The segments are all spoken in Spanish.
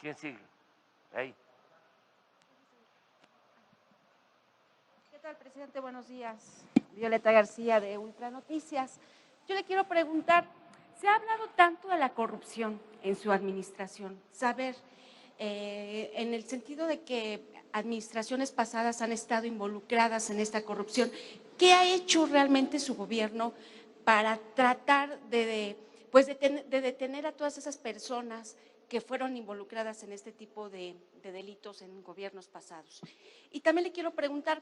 ¿Quién sigue? Ahí. ¿Qué tal, presidente? Buenos días. Violeta García, de Ultra Noticias. Yo le quiero preguntar, se ha hablado tanto de la corrupción en su administración, saber, en el sentido de que administraciones pasadas han estado involucradas en esta corrupción, ¿qué ha hecho realmente su gobierno para tratar de detener a todas esas personas que fueron involucradas en este tipo de delitos en gobiernos pasados? Y también le quiero preguntar,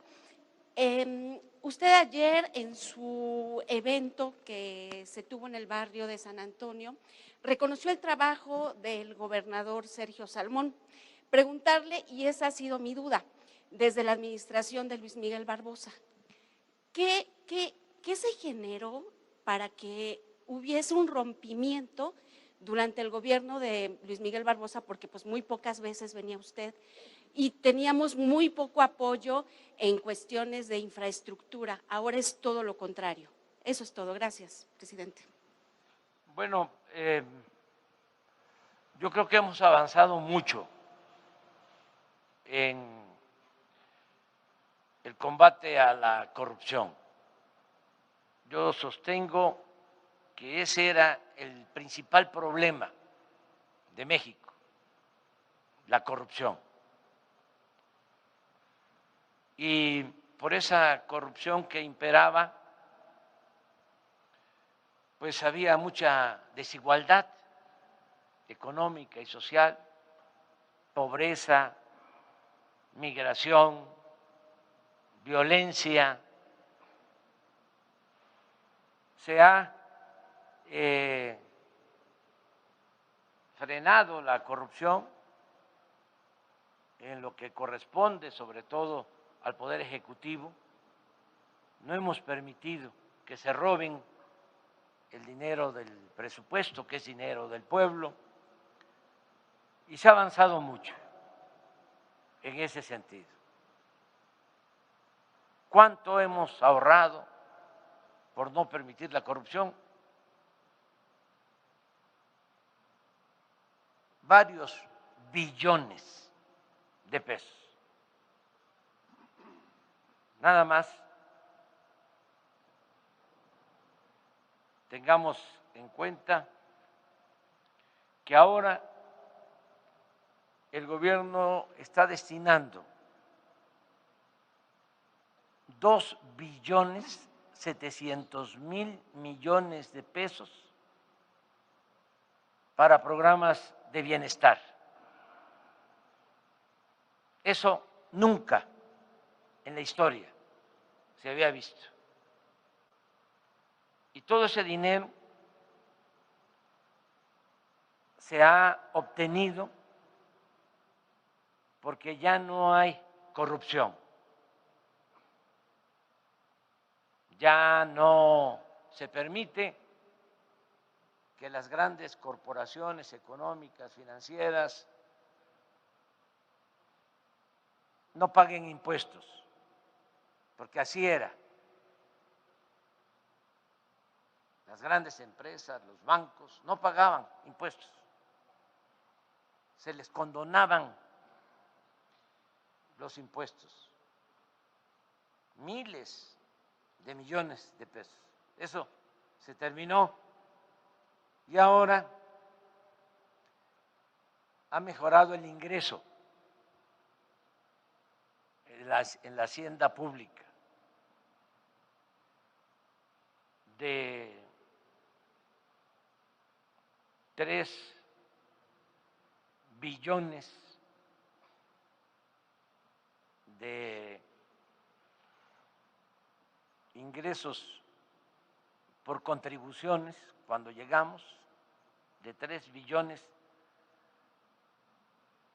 usted ayer en su evento que se tuvo en el barrio de San Antonio, reconoció el trabajo del gobernador Sergio Salmón. Preguntarle, y esa ha sido mi duda, desde la administración de Luis Miguel Barbosa, ¿qué se generó para que hubiese un rompimiento durante el gobierno de Luis Miguel Barbosa? Porque pues muy pocas veces venía usted y teníamos muy poco apoyo en cuestiones de infraestructura. Ahora es todo lo contrario. Eso es todo. Gracias, presidente. Bueno, yo creo que hemos avanzado mucho en el combate a la corrupción. Yo sostengo que ese era el principal problema de México, la corrupción. Y por esa corrupción que imperaba, pues había mucha desigualdad económica y social, pobreza, migración, violencia. Se ha frenado la corrupción en lo que corresponde sobre todo al Poder Ejecutivo. No hemos permitido que se roben el dinero del presupuesto, que es dinero del pueblo, y se ha avanzado mucho en ese sentido. ¿Cuánto hemos ahorrado por no permitir la corrupción? Varios billones de pesos. Nada más tengamos en cuenta que ahora el gobierno está destinando 2.700.000.000.000 de pesos para programas de bienestar. Eso nunca en la historia se había visto. Y todo ese dinero se ha obtenido porque ya no hay corrupción, ya no se permite que las grandes corporaciones económicas, financieras, no paguen impuestos, porque así era. Las grandes empresas, los bancos, no pagaban impuestos, se les condonaban los impuestos, miles de millones de pesos. Eso se terminó y ahora ha mejorado el ingreso en la hacienda pública de 3 billones de ingresos por contribuciones cuando llegamos, de 3 billones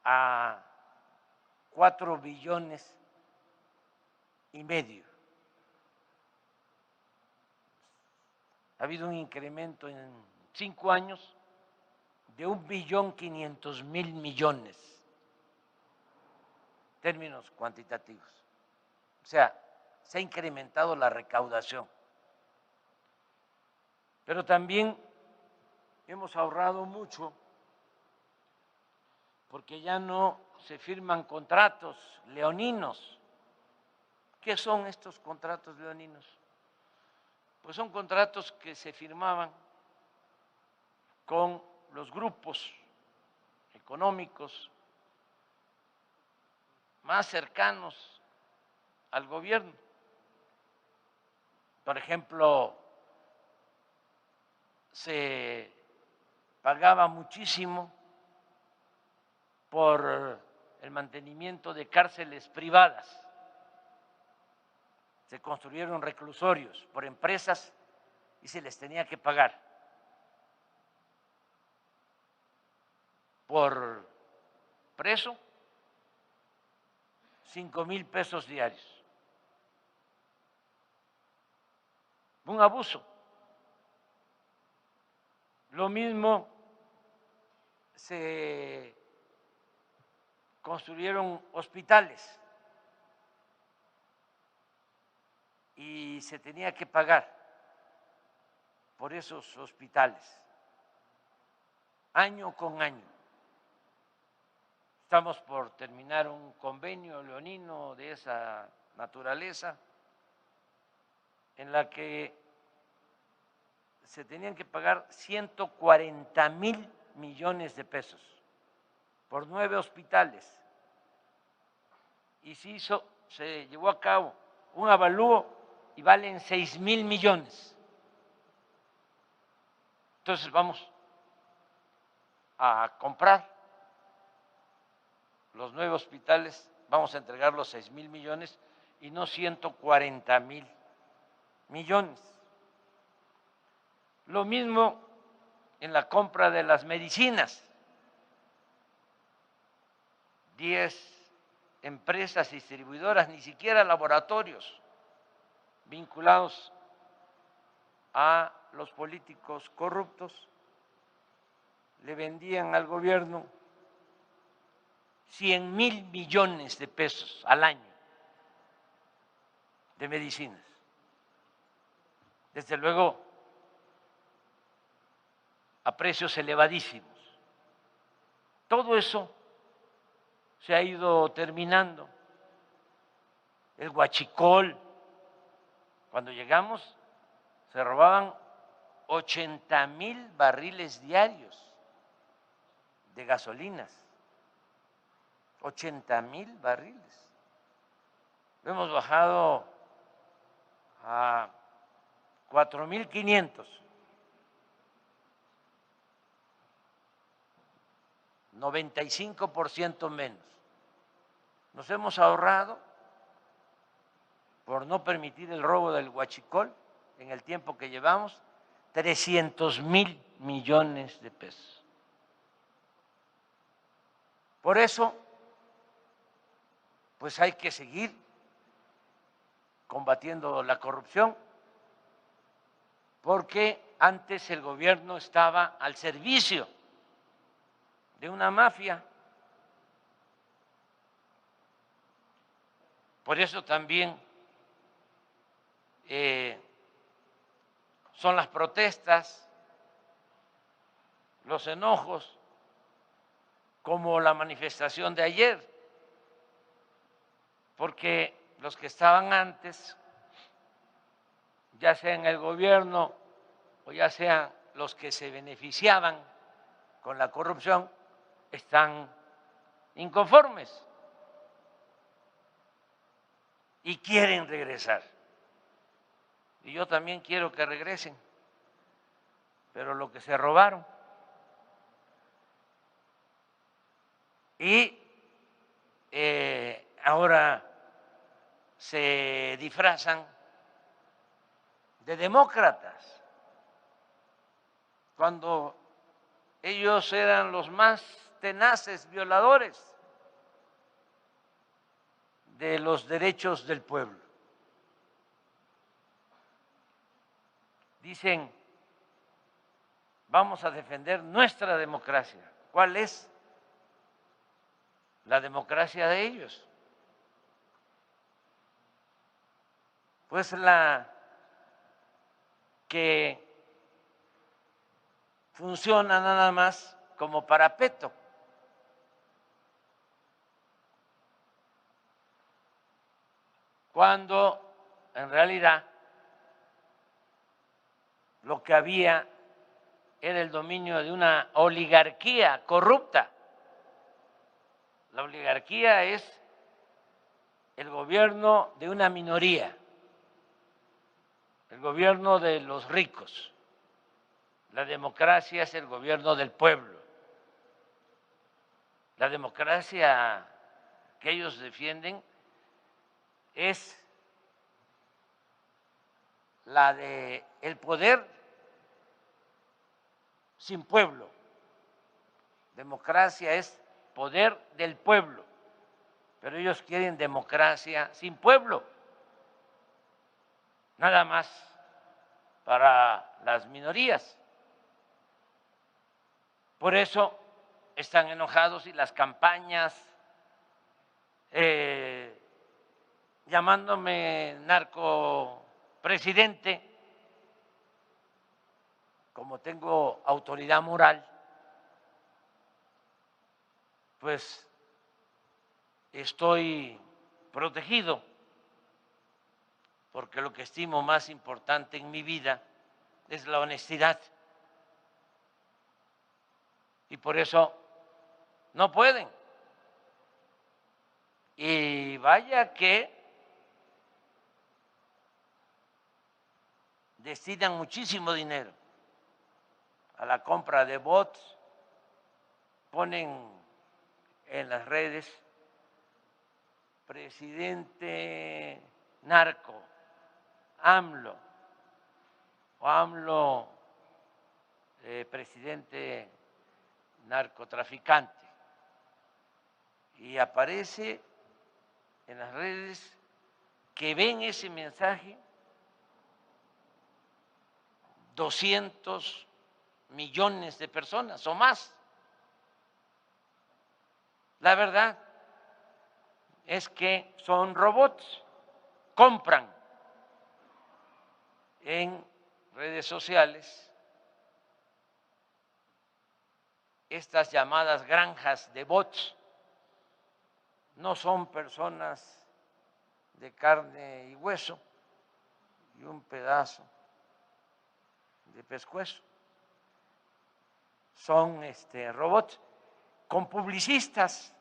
a 4 billones y medio. Ha habido un incremento en 5 años de 1.500.000.000.000 en términos cuantitativos. O sea, se ha incrementado la recaudación. Pero también hemos ahorrado mucho porque ya no se firman contratos leoninos. ¿Qué son estos contratos leoninos? Pues son contratos que se firmaban con los grupos económicos más cercanos al gobierno. Por ejemplo, se pagaba muchísimo por el mantenimiento de cárceles privadas. Se construyeron reclusorios por empresas y se les tenía que pagar por preso 5,000 pesos diarios. Un abuso. Lo mismo se construyeron hospitales y se tenía que pagar por esos hospitales año con año. Estamos por terminar un convenio leonino de esa naturaleza en la que se tenían que pagar 140,000 millones de pesos por 9 hospitales. Y se llevó a cabo un avalúo y valen 6,000 millones. Entonces vamos a comprar los 9 hospitales, vamos a entregar los 6,000 millones y no 140,000 millones. Lo mismo en la compra de las medicinas. 10 empresas distribuidoras, ni siquiera laboratorios vinculados a los políticos corruptos, le vendían al gobierno 100,000 millones de pesos al año de medicinas. Desde luego, a precios elevadísimos. Todo eso se ha ido terminando. El huachicol, cuando llegamos, se robaban 80,000 barriles diarios de gasolinas. 80,000 barriles. Lo hemos bajado a 4,500. 95% menos. Nos hemos ahorrado, por no permitir el robo del huachicol, en el tiempo que llevamos, 300,000 millones de pesos. Por eso, pues hay que seguir combatiendo la corrupción, porque antes el gobierno estaba al servicio de una mafia. Por eso también son las protestas, los enojos, como la manifestación de ayer, porque los que estaban antes, ya sea en el gobierno o ya sean los que se beneficiaban con la corrupción, están inconformes y quieren regresar. Y yo también quiero que regresen, pero lo que se robaron. Y ahora se disfrazan de demócratas, cuando ellos eran los más tenaces violadores de los derechos del pueblo. Dicen, vamos a defender nuestra democracia. ¿Cuál es la democracia de ellos? Pues la que funciona nada más como parapeto cuando en realidad lo que había era el dominio de una oligarquía corrupta. La oligarquía es el gobierno de una minoría, el gobierno de los ricos. La democracia es el gobierno del pueblo. La democracia que ellos defienden es la de el poder sin pueblo. Democracia es poder del pueblo, pero ellos quieren democracia sin pueblo, nada más para las minorías. Por eso están enojados y las campañas llamándome narcopresidente, como tengo autoridad moral, pues estoy protegido, porque lo que estimo más importante en mi vida es la honestidad. Y por eso no pueden. Y vaya que destinan muchísimo dinero a la compra de bots, ponen en las redes presidente narco, AMLO, o AMLO presidente narcotraficante, y aparece en las redes que ven ese mensaje 200 millones de personas o más. La verdad es que son robots, compran en redes sociales estas llamadas granjas de bots. No son personas de carne y hueso y un pedazo de pescuezo. Son robots con publicistas.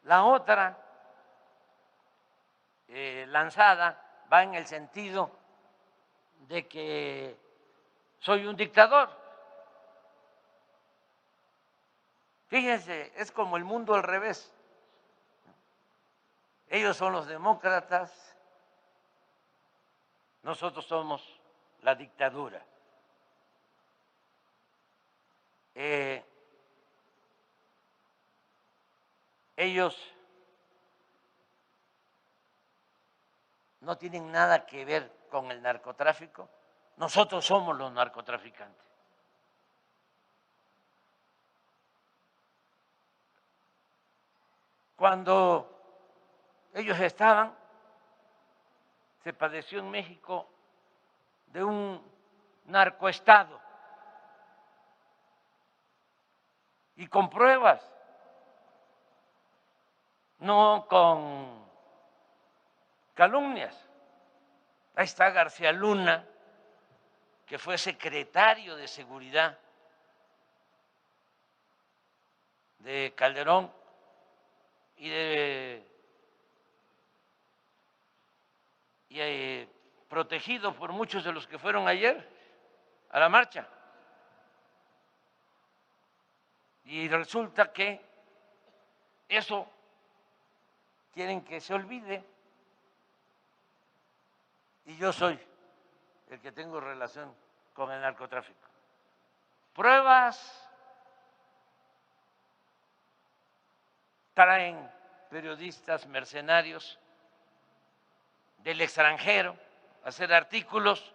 La otra lanzada va en el sentido de que soy un dictador. Fíjense, es como el mundo al revés. Ellos son los demócratas, nosotros somos la dictadura. Ellos no tienen nada que ver con el narcotráfico, nosotros somos los narcotraficantes. Cuando ellos estaban, se padeció en México de un narcoestado, y con pruebas, no con calumnias. Ahí está García Luna, que fue secretario de Seguridad de Calderón y protegido por muchos de los que fueron ayer a la marcha. Y resulta que eso quieren que se olvide, y yo soy el que tengo relación con el narcotráfico. Pruebas traen periodistas mercenarios del extranjero a hacer artículos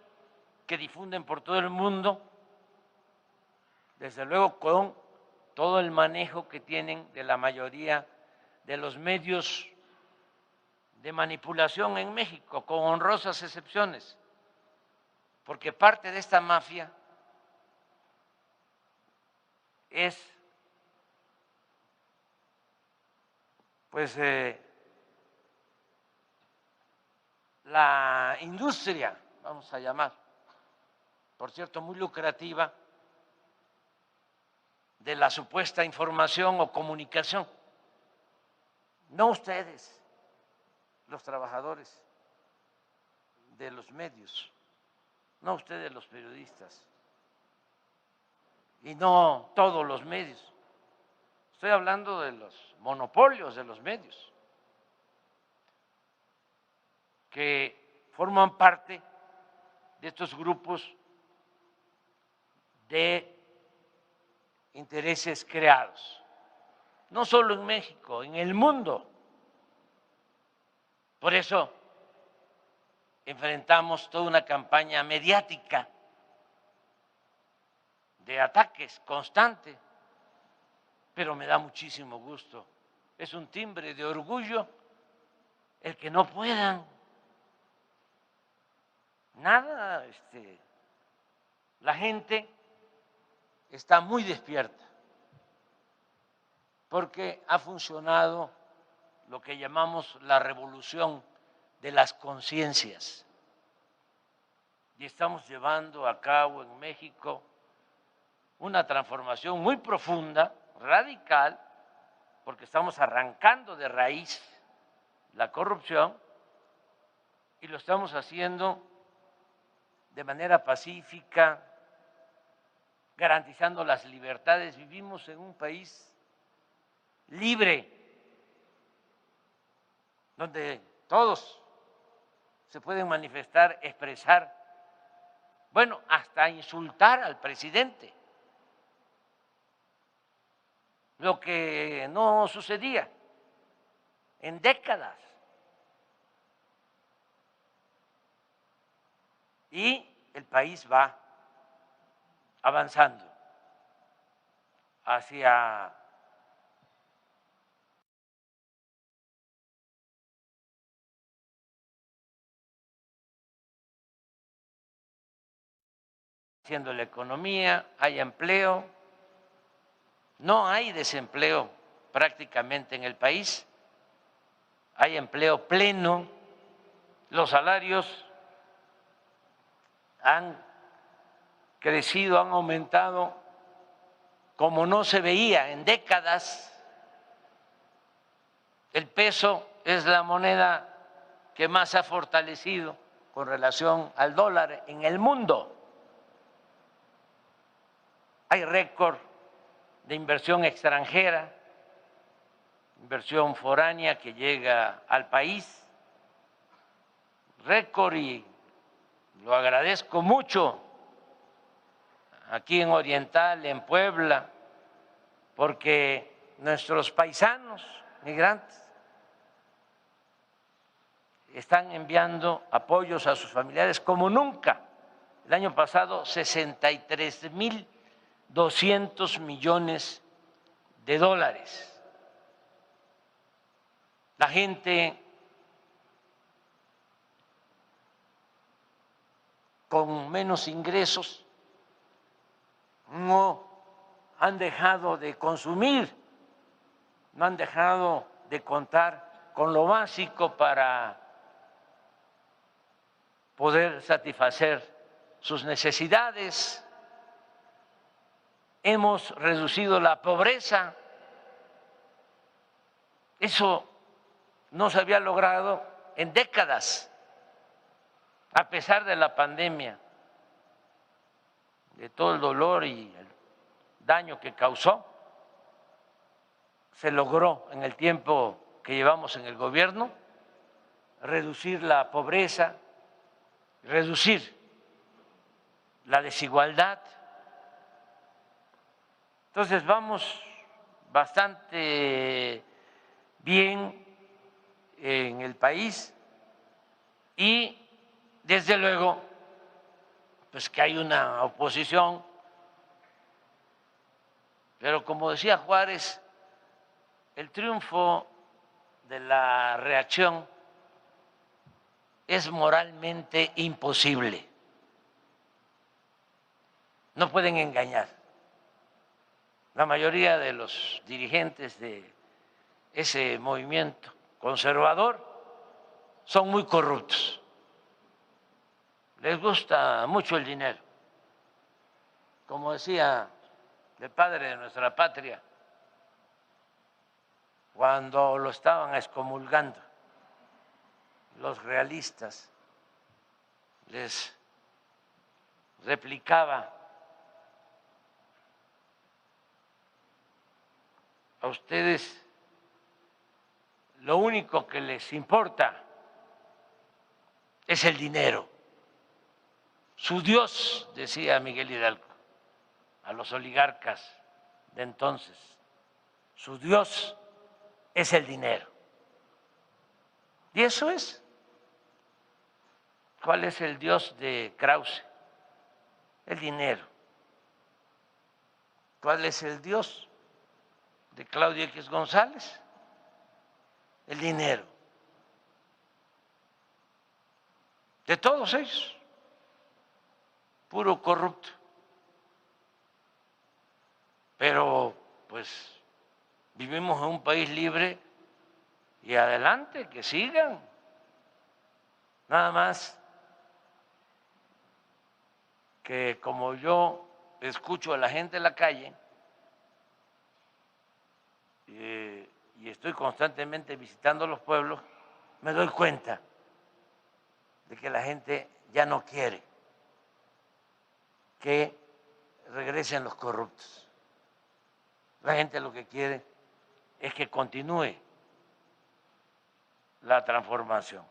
que difunden por todo el mundo, desde luego con todo el manejo que tienen de la mayoría de los medios de manipulación en México, con honrosas excepciones, porque parte de esta mafia es pues la industria, vamos a llamar, por cierto, muy lucrativa, de la supuesta información o comunicación. No ustedes, los trabajadores de los medios, no ustedes los periodistas, y no todos los medios. Estoy hablando de los monopolios de los medios, que forman parte de estos grupos de intereses creados, no solo en México, en el mundo. Por eso enfrentamos toda una campaña mediática de ataques constante, pero me da muchísimo gusto. Es un timbre de orgullo el que no puedan nada. La gente está muy despierta porque ha funcionado lo que llamamos la revolución de las conciencias, y estamos llevando a cabo en México una transformación muy profunda, radical, porque estamos arrancando de raíz la corrupción y lo estamos haciendo de manera pacífica, garantizando las libertades. Vivimos en un país libre, donde todos se pueden manifestar, expresar, bueno, hasta insultar al presidente, lo que no sucedía en décadas. Y el país va avanzando hacia haciendo la economía, hay empleo, no hay desempleo prácticamente en el país, hay empleo pleno, los salarios han crecido, han aumentado como no se veía en décadas. El peso es la moneda que más ha fortalecido con relación al dólar en el mundo. Hay récord de inversión extranjera, inversión foránea que llega al país, récord, y lo agradezco mucho aquí en Oriental, en Puebla, porque nuestros paisanos migrantes están enviando apoyos a sus familiares como nunca. El año pasado, 63.200 millones de dólares. La gente con menos ingresos no han dejado de consumir, no han dejado de contar con lo básico para poder satisfacer sus necesidades. Hemos reducido la pobreza. Eso no se había logrado en décadas, a pesar de la pandemia, de todo el dolor y el daño que causó. Se logró en el tiempo que llevamos en el gobierno reducir la pobreza, reducir la desigualdad. Entonces vamos bastante bien en el país, y desde luego pues que hay una oposición, pero como decía Juárez, el triunfo de la reacción es moralmente imposible. No pueden engañar. La mayoría de los dirigentes de ese movimiento conservador son muy corruptos. Les gusta mucho el dinero. Como decía el padre de nuestra patria, cuando lo estaban excomulgando los realistas, les replicaba: a ustedes lo único que les importa es el dinero. Su Dios, decía Miguel Hidalgo a los oligarcas de entonces, su Dios es el dinero. Y eso es. ¿Cuál es el Dios de Krause? El dinero. ¿Cuál es el Dios de Claudio X González? El dinero. De todos ellos. Puro corrupto. Pero pues vivimos en un país libre y adelante, que sigan. Nada más que como yo escucho a la gente en la calle y estoy constantemente visitando los pueblos, me doy cuenta de que la gente ya no quiere que regresen los corruptos. La gente lo que quiere es que continúe la transformación.